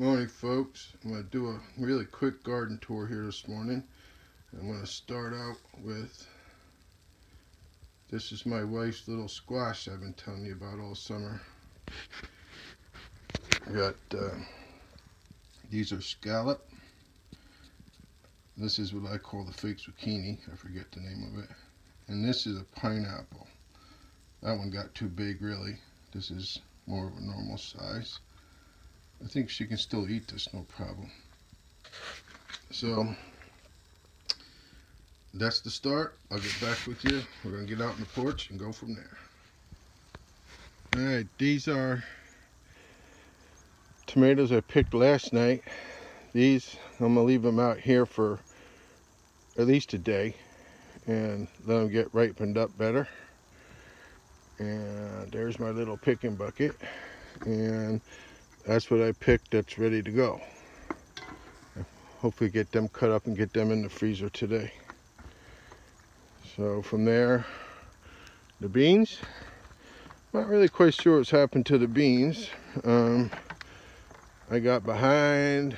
Morning, folks. I'm going to do a really quick garden tour here this morning. I'm going to start out with, this is my wife's little squash I've been telling you about all summer. I got, these are scallop. This is what I call the fake zucchini. I forget the name of it. And this is a pineapple. That one got too big, really. This is more of a normal size. I think she can still eat this, no problem. So, that's the start. I'll get back with you. We're going to get out on the porch and go from there. Alright, these are tomatoes I picked last night. These, I'm going to leave them out here for at least a day and let them get ripened up better. And there's my little picking bucket. And that's what I picked that's ready to go. Hopefully get them cut up and get them in the freezer today. So from there, the beans. Not really quite sure what's happened to the beans. I got behind.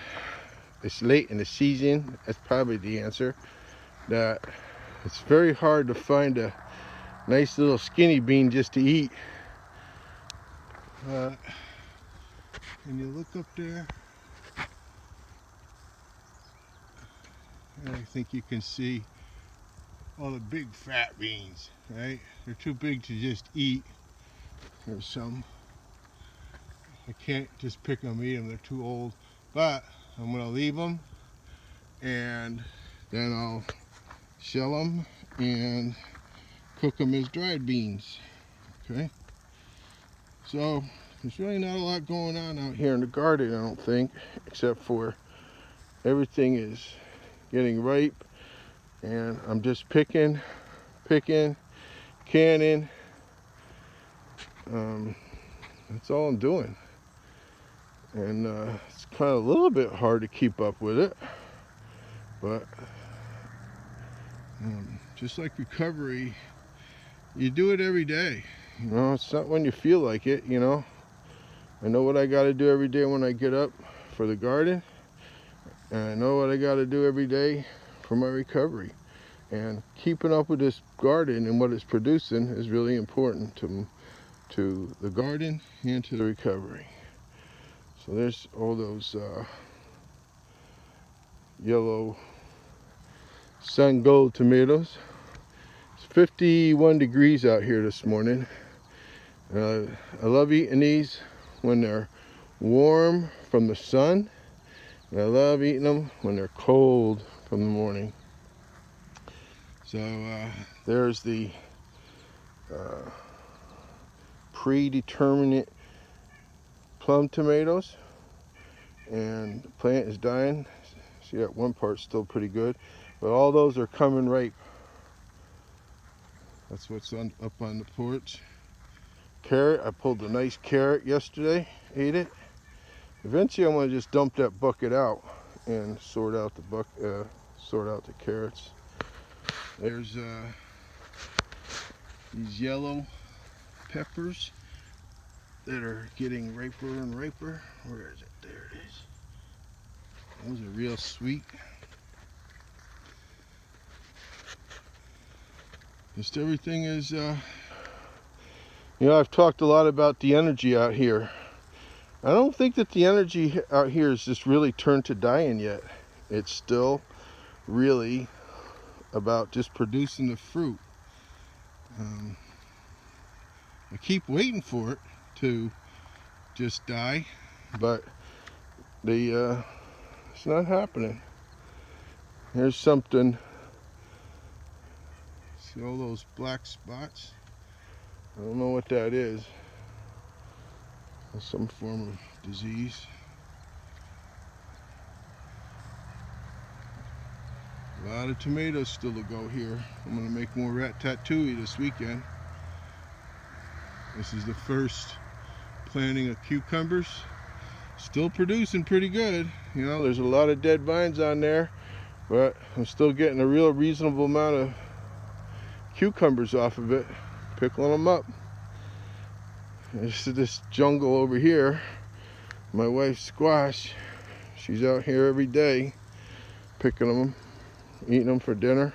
It's late in the season. That's probably the answer. That it's very hard to find a nice little skinny bean just to eat. Can you look up there? I think you can see all the big fat beans, right? They're too big to just eat. There's some. I can't just pick them and eat them. They're too old. But I'm going to leave them and then I'll shell them and cook them as dried beans. Okay? So there's really not a lot going on out here in the garden, I don't think, except for everything is getting ripe and I'm just picking, canning. That's all I'm doing. And it's kind of a little bit hard to keep up with it, but just like recovery, you do it every day. You know, it's not when you feel like it, you know. I know what I got to do every day when I get up for the garden, and I know what I got to do every day for my recovery. And keeping up with this garden and what it's producing is really important to the garden and to the recovery. So there's all those yellow sun gold tomatoes. It's 51 degrees out here this morning. I love eating these when they're warm from the sun, and I love eating them when they're cold from the morning. So there's the predeterminate plum tomatoes, and the plant is dying. See, that one part's still pretty good, but all those are coming ripe. That's what's up on the porch. Carrot, I pulled a nice carrot yesterday, ate it. Eventually I'm going to just dump that bucket out and sort out the carrots. There's these yellow peppers that are getting riper and riper. Where is it? There it is. Those are real sweet. Just everything is, you know, I've talked a lot about the energy out here. I don't think that the energy out here has just really turned to dying yet. It's still really about just producing the fruit. I keep waiting for it to just die, but it's not happening. Here's something. See all those black spots? I don't know what that is. It's some form of disease. A lot of tomatoes still to go here. I'm going to make more ratatouille this weekend. This is the first planting of cucumbers. Still producing pretty good. You know, there's a lot of dead vines on there, but I'm still getting a real reasonable amount of cucumbers off of it, pickling them up. This is this jungle over here, my wife's squash. She's out here every day picking them, eating them for dinner.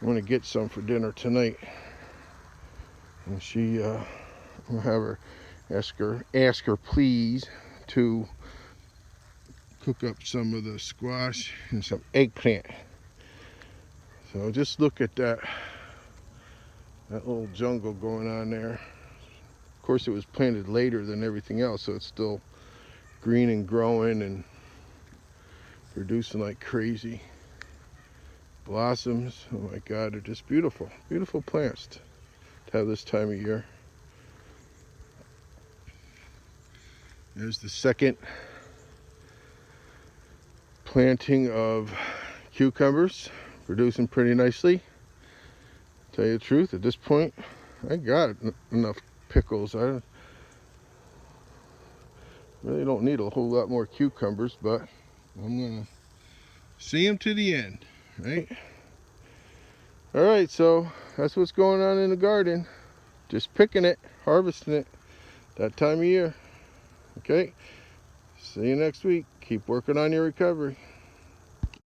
I'm going to get some for dinner tonight. And she, I'll have her ask her please to cook up some of the squash and some eggplant. So just look at that little jungle going on there. Of course, it was planted later than everything else, so it's still green and growing and producing like crazy. Blossoms, oh my God, they're just beautiful, beautiful plants to have this time of year. There's the second planting of cucumbers, producing pretty nicely. Tell you the truth, at this point, I got enough pickles. I really don't need a whole lot more cucumbers, but I'm gonna see them to the end, right? All right, so that's what's going on in the garden. Just picking it, harvesting it, that time of year. Okay, see you next week. Keep working on your recovery.